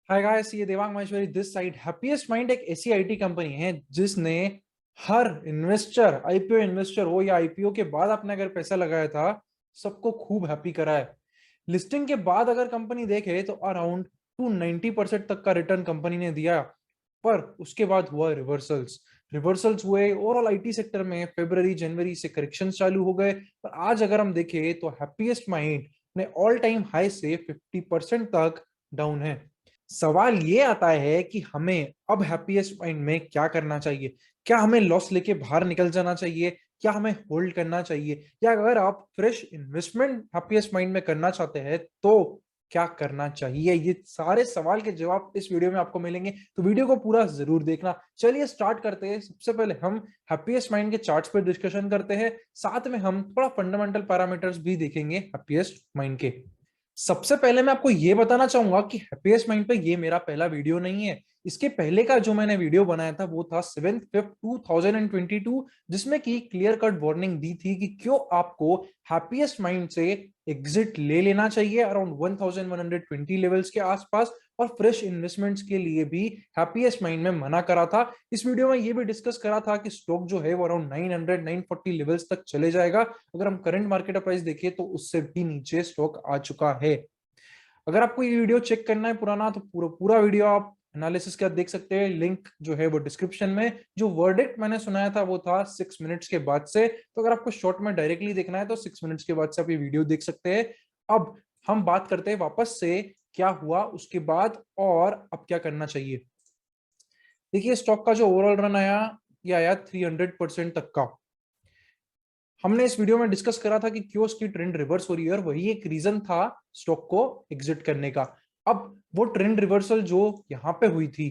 Hi guys, ये Devang Maheshwari this side. Happiest mind एक ऐसी आईटी कंपनी है जिसने हर इन्वेस्टर, आईपीओ इन्वेस्टर हो या आईपीओ के बाद आपने अगर पैसा लगाया था, सबको खूब हैप्पी करा है। लिस्टिंग के बाद अगर कंपनी देखे तो अराउंड 290% तक का रिटर्न कंपनी ने दिया। पर उसके बाद हुआ रिवर्सल्स। रिवर्सल्स हुए ओवरऑल आईटी सेक्टर में। फरवरी जनवरी से करेक्शन चालू हो गए। पर आज अगर हम देखें तो हैप्पीएस्ट माइंड ने ऑल टाइम हाई से 50% तक डाउन है। सवाल ये आता है कि हमें अब हैप्पीएस्ट माइंड में क्या करना चाहिए। क्या हमें लॉस लेके बाहर निकल जाना चाहिए, क्या हमें होल्ड करना चाहिए, या अगर आप फ्रेश इन्वेस्टमेंट हैप्पीएस्ट माइंड में करना चाहते हैं तो क्या करना चाहिए। ये सारे सवाल के जवाब इस वीडियो में आपको मिलेंगे, तो वीडियो को पूरा जरूर देखना। चलिए स्टार्ट करते हैं। सबसे पहले हम हैप्पीएस्ट माइंड के चार्ट्स पर डिस्कशन करते हैं, साथ में हम थोड़ा फंडामेंटल पैरामीटर्स भी देखेंगे हैप्पीएस्ट माइंड के। सबसे पहले मैं आपको यह बताना चाहूंगा कि हैप्पीएस्ट माइंड पे ये मेरा पहला वीडियो नहीं है। इसके पहले का जो मैंने वीडियो बनाया था वो था 7/5/2022, जिसमें की क्लियर कट वार्निंग दी थी कि क्यों आपको हैप्पीएस्ट माइंड से एग्जिट ले लेना चाहिए अराउंड 1120 लेवल्स के आसपास, और फ्रेश इन्वेस्टमेंट्स के लिए भी हैप्पीएस्ट माइंड में मना करा था। इस वीडियो में ये भी डिस्कस करा था कि स्टॉक जो है वो अराउंड 940 लेवल्स तक चले जाएगा। अगर हम करंट मार्केट प्राइस देखें तो उससे भी नीचे स्टॉक आ चुका है। अगर आपको ये वीडियो चेक करना है पुराना, तो पूरा पूरा वीडियो आप एनालिसिस का देख सकते हैं। लिंक जो है वो डिस्क्रिप्शन में। जो वर्डिक्ट मैंने सुनाया था वो था 6 मिनट्स के बाद से, तो अगर आपको शॉर्ट में डायरेक्टली देखना है तो 6 मिनट्स के बाद से आप ये वीडियो देख सकते हैं। अब हम बात करते हैं वापस से क्या हुआ उसके बाद और अब क्या करना चाहिए। देखिए, स्टॉक का जो ओवरऑल रन आया, ये आया 300% तक का। हमने इस वीडियो में डिस्कस करा था कि क्यों उसकी ट्रेंड रिवर्स हो रही है, और वही एक रीजन था स्टॉक को एग्जिट करने का। अब वो ट्रेंड रिवर्सल जो यहां पे हुई थी,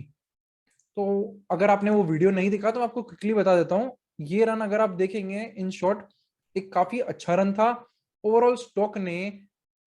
तो अगर आपने वो वीडियो नहीं देखा तो मैं आपको क्विकली बता देता हूं। ये रन अगर आप देखेंगे इन शॉर्ट, एक काफी अच्छा रन था। ओवरऑल स्टॉक ने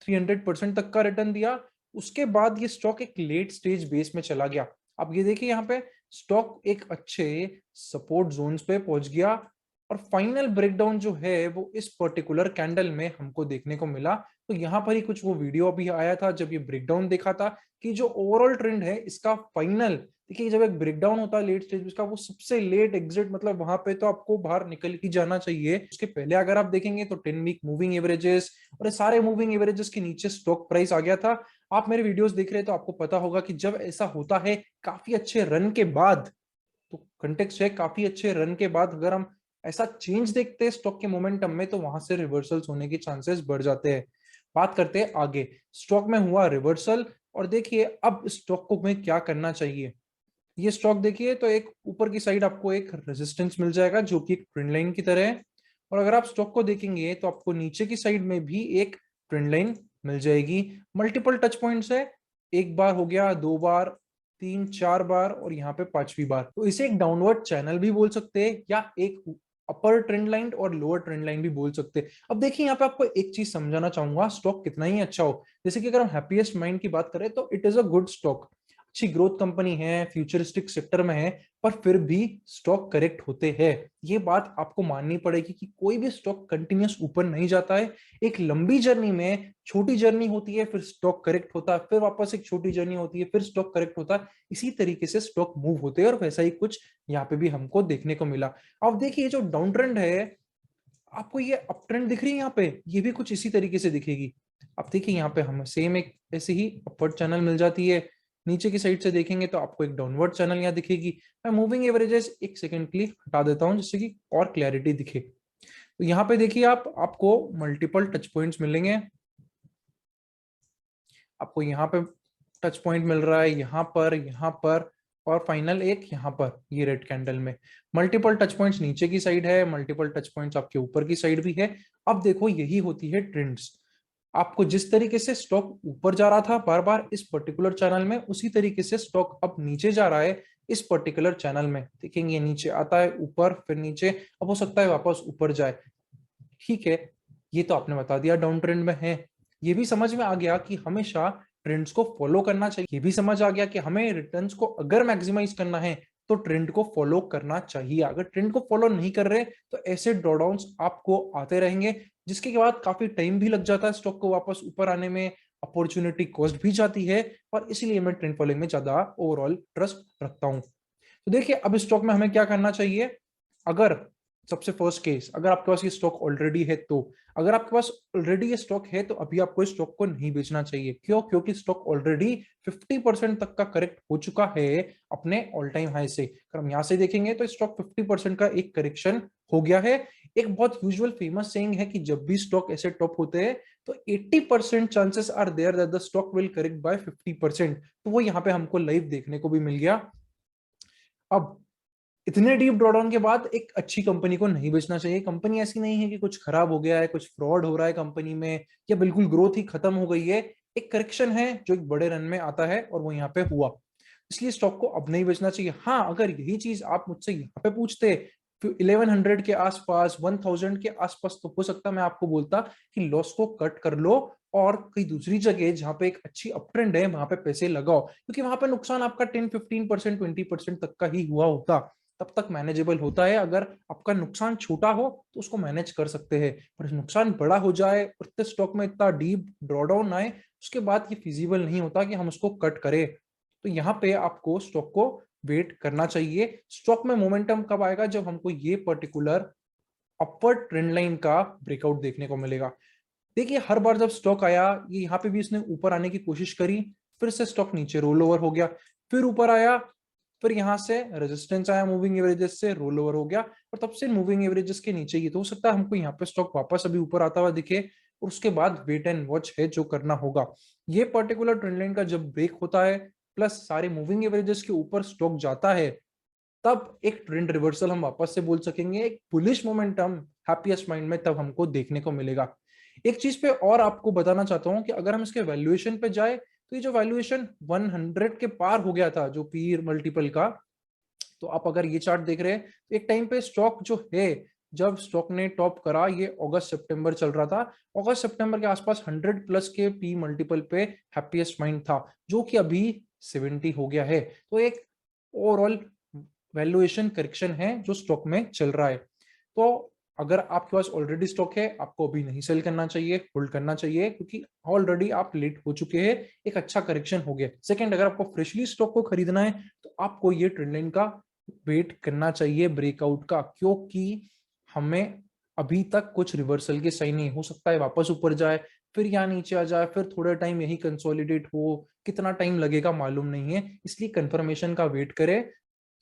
300% तक का रिटर्न दिया। उसके बाद ये स्टॉक एक लेट स्टेज बेस में चला गया। आप ये देखिए, यहाँ पे स्टॉक एक अच्छे सपोर्ट जोन्स पे पहुंच गया, और फाइनल ब्रेकडाउन जो है वो इस पर्टिकुलर कैंडल में हमको देखने को मिला। तो यहाँ पर ही कुछ वो वीडियो अभी आया था जब ये ब्रेकडाउन देखा था कि जो ओवरऑल ट्रेंड है इसका फाइनल, देखिए जब एक ब्रेकडाउन होता है लेट स्टेज का, वो सबसे लेट एग्जिट, मतलब वहां पे तो आपको बाहर निकल ही जाना चाहिए। उसके पहले अगर आप देखेंगे तो 10 वीक मूविंग एवरेजेस और ये सारे मूविंग एवरेजेस के नीचे स्टॉक प्राइस आ गया था। आप मेरे वीडियोस देख रहे हैं तो आपको पता होगा कि जब ऐसा होता है काफी अच्छे रन के बाद, तो कंटेक्स्ट है काफी अच्छे रन के बाद अगर हम ऐसा चेंज देखते हैं स्टॉक के मोमेंटम में, तो वहां से रिवर्सल्स होने के चांसेस बढ़ जाते हैं। बात करते हैं आगे। स्टॉक में हुआ रिवर्सल, और देखिए अब स्टॉक को में क्या करना चाहिए। ये स्टॉक देखिए तो एक ऊपर की साइड आपको एक रेजिस्टेंस मिल जाएगा जो कि एक ट्रेंड लाइन की तरह है, और अगर आप स्टॉक को देखेंगे तो आपको नीचे की साइड में भी एक ट्रेंड लाइन मिल जाएगी। मल्टीपल टच पॉइंट्स है, एक बार हो गया, दो बार, तीन चार बार, और यहाँ पे पांचवी बार। तो इसे एक डाउनवर्ड चैनल भी बोल सकते हैं, या एक अपर ट्रेंड लाइन और लोअर ट्रेंड लाइन भी बोल सकते हैं। अब देखिए यहाँ पे आपको एक चीज समझाना चाहूंगा, स्टॉक कितना ही अच्छा हो, जैसे कि अगर हम हैप्पीएस्ट माइंड की बात करें तो it is a good stock, अच्छी ग्रोथ कंपनी है, फ्यूचरिस्टिक सेक्टर में है, पर फिर भी स्टॉक करेक्ट होते हैं। ये बात आपको माननी पड़ेगी कि कोई भी स्टॉक कंटिन्यूस ऊपर नहीं जाता है। एक लंबी जर्नी में छोटी जर्नी होती है, फिर स्टॉक करेक्ट होता है, फिर वापस एक छोटी जर्नी होती है, फिर स्टॉक करेक्ट होता है। इसी तरीके से स्टॉक मूव होते हैं, और वैसा ही कुछ यहाँ पे भी हमको देखने को मिला। अब देखिए जो डाउन ट्रेंड है, आपको ये अप ट्रेंड दिख रही है यहाँ पे, ये भी कुछ इसी तरीके से दिखेगी। अब देखिए यहाँ पे हमें सेम एक ऐसे ही अपवर्ड चैनल मिल जाती है। नीचे की साइड से देखेंगे तो आपको एक डाउनवर्ड चैनल यहाँ दिखेगी। मैं मूविंग एवरेजेस एक सेकंड के लिए हटा देता हूँ जिससे कि और क्लैरिटी दिखे। तो यहाँ पे देखिए आपको मल्टीपल टच पॉइंट्स मिलेंगे। आपको यहाँ पे टच पॉइंट मिल रहा है, यहाँ पर, और फाइनल एक यहाँ पर, ये रेड कैंडल में मल्टीपल टच पॉइंट्स नीचे की साइड है, मल्टीपल टच पॉइंट्स आपके ऊपर की साइड भी है। अब देखो यही होती है ट्रेंड्स। आपको जिस तरीके से स्टॉक ऊपर जा रहा था बार बार इस पर्टिकुलर चैनल में, उसी तरीके से स्टॉक अब नीचे जा रहा है इस पर्टिकुलर चैनल में। देखेंगे नीचे आता है, ऊपर, फिर नीचे, अब हो सकता है वापस ऊपर जाए। ठीक है, ये तो आपने बता दिया डाउन ट्रेंड में है। ये भी समझ में आ गया कि हमेशा ट्रेंड्स को फॉलो करना चाहिए। ये भी समझ आ गया कि हमें रिटर्न्स को अगर मैक्सिमाइज करना है तो ट्रेंड को फॉलो करना चाहिए। अगर ट्रेंड को फॉलो नहीं कर रहे तो ऐसे ड्रॉडाउन्स आपको आते रहेंगे, जिसके बाद काफी टाइम भी लग जाता है स्टॉक को वापस ऊपर आने में। अपॉर्चुनिटी कॉस्ट भी जाती है, और इसीलिए मैं ट्रेंड फॉलोइंग में ज्यादा ओवरऑल ट्रस्ट रखता हूं। तो देखिए अब इस स्टॉक में हमें क्या करना चाहिए। अगर सबसे फर्स्ट केस, अगर आपके पास ये स्टॉक ऑलरेडी है, तो अगर आपके पास ऑलरेडी ये स्टॉक है तो अभी आपको इस स्टॉक को नहीं बेचना चाहिए। क्यों? क्योंकि स्टॉक ऑलरेडी 50% तक का करेक्ट हो चुका है अपने ऑल टाइम हाई से। अगर हम यहां से देखेंगे तो स्टॉक 50% का एक करेक्शन हो गया है। एक बहुत यूजुअल फेमस सेइंग है कि जब भी स्टॉक ऐसे टॉप होते हैं तो 80% chances are there that the stock will correct by 50%। तो वो यहाँ पे हमको लाइव देखने को भी मिल गया। अब इतने डीप ड्रॉडाउन के बाद एक अच्छी कंपनी को नहीं बेचना चाहिए। कंपनी ऐसी नहीं है कि कुछ खराब हो गया है, कुछ फ्रॉड हो रहा है कंपनी में, या बिल्कुल ग्रोथ ही खत्म हो गई है। एक करेक्शन है जो एक बड़े रन में आता है और वो यहाँ पे हुआ, इसलिए स्टॉक को अब नहीं बेचना चाहिए। हाँ, अगर यही चीज आप मुझसे यहाँ पे पूछते 1100 के आसपास, 1000 के आसपास, तो हो सकता मैं आपको बोलता कि लॉस को कट कर लो और कहीं दूसरी जगह जहां पे एक अच्छी अप ट्रेंड है वहां पे पैसे लगाओ, क्योंकि वहां पे नुकसान आपका 10-15%, 20% तक का ही हुआ होता। तब तक मैनेजेबल होता है। अगर आपका नुकसान छोटा हो तो उसको मैनेज कर सकते हैं, पर नुकसान बड़ा हो जाए और इतने स्टॉक में इतना डीप ड्रॉडाउन आए, उसके बाद ये फिजिबल नहीं होता कि हम उसको कट करें। तो यहाँ पे आपको स्टॉक को वेट करना चाहिए। स्टॉक में मोमेंटम कब आएगा? जब हमको ये पर्टिकुलर अपवर्ड ट्रेंड लाइन का ब्रेकआउट देखने को मिलेगा। देखिए हर बार जब स्टॉक आया, ये यहाँ पे भी इसने ऊपर आने की कोशिश करी, फिर से स्टॉक नीचे रोल ओवर हो गया, फिर ऊपर आया, फिर यहाँ से रेजिस्टेंस आया मूविंग एवरेजेस से, रोल ओवर हो गया, और तब से मूविंग एवरेजेस के नीचे ही। तो हो सकता है हमको यहाँ पे स्टॉक वापस अभी ऊपर आता हुआ दिखे, और उसके बाद वेट एंड वॉच है जो करना होगा। ये पर्टिकुलर ट्रेंड लाइन का जब ब्रेक होता है प्लस सारे मूविंग एवरेजेस के ऊपर स्टॉक जाता है, तब एक ट्रेंड रिवर्सल हम वापस से बोल सकेंगे। एक बुलिश मोमेंटम हैप्पीएस्ट माइंड में तब हमको देखने को मिलेगा। एक चीज पे और आपको बताना चाहता हूं कि अगर हम इसके वैल्यूएशन पे जाए, तो ये जो वैल्यूएशन 100 के पार हो गया था जो पी मल्टीपल का, तो आप अगर ये चार्ट देख रहे हैं तो एक टाइम पे स्टॉक जो है, जब स्टॉक ने टॉप करा, ये अगस्त सितंबर चल रहा था, अगस्त सितंबर के आसपास 100+ के पी मल्टीपल पे हैप्पीएस्ट माइंड था, जो कि अभी 70 हो गया है। तो एक ओवरऑल वैल्यूएशन करेक्शन है जो स्टॉक में चल रहा है। तो अगर आपके पास ऑलरेडी स्टॉक है, आपको अभी नहीं सेल करना चाहिए, होल्ड करना चाहिए, क्योंकि ऑलरेडी आप लेट हो चुके हैं, एक अच्छा करेक्शन हो गया। सेकंड, अगर आपको फ्रेशली स्टॉक को खरीदना है तो आपको ये ट्रेंड लाइन का वेट करना चाहिए ब्रेकआउट का, क्योंकि हमें अभी तक कुछ रिवर्सल के साइन नहीं। हो सकता है वापस ऊपर जाए, फिर यहाँ नीचे आ जाए, फिर थोड़ा टाइम यही कंसोलिडेट हो, कितना टाइम लगेगा मालूम नहीं है, इसलिए कंफर्मेशन का वेट करें।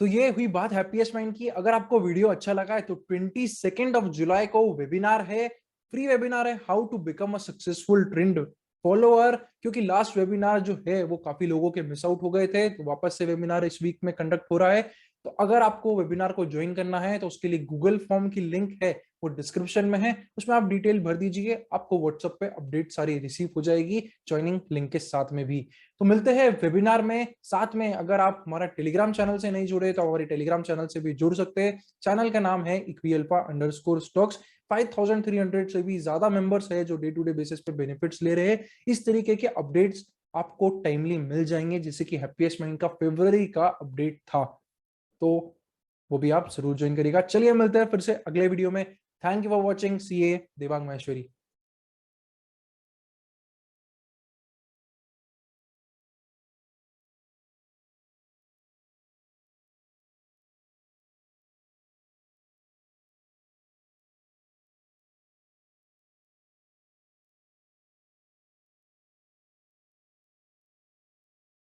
तो ये हुई बात हैप्पीएस्ट माइंड की। अगर आपको वीडियो अच्छा लगा है तो 22 को वेबिनार है, फ्री वेबिनार है, how to become a successful trend follower. क्योंकि लास्ट वेबिनार जो है वो काफी लोगों के मिस आउट हो गए थे, तो वापस से वेबिनार इस वीक में कंडक्ट हो रहा है। तो अगर आपको वेबिनार को ज्वाइन करना है तो उसके लिए गूगल फॉर्म की लिंक है, वो डिस्क्रिप्शन में है, उसमें आप डिटेल भर दीजिए, आपको व्हाट्सएप पे अपडेट सारी रिसीव हो जाएगी ज्वाइनिंग लिंक के साथ में भी। तो मिलते हैं वेबिनार में। साथ में अगर आप हमारा टेलीग्राम चैनल से नहीं जुड़े तो हमारे टेलीग्राम चैनल से भी जुड़ सकते हैं। चैनल का नाम है equialpha_stocks। 5300 से भी ज्यादा मेंबर्स है जो डे टू डे बेसिस पे बेनिफिट्स ले रहे हैं। इस तरीके के अपडेट्स आपको टाइमली मिल जाएंगे, जैसे कि हैप्पीएस्ट माइंड का फरवरी का अपडेट था, तो वो भी आप जरूर ज्वाइन करिएगा। चलिए मिलते हैं फिर से अगले वीडियो में। Thank you for watching. C A Devang Maheshwari.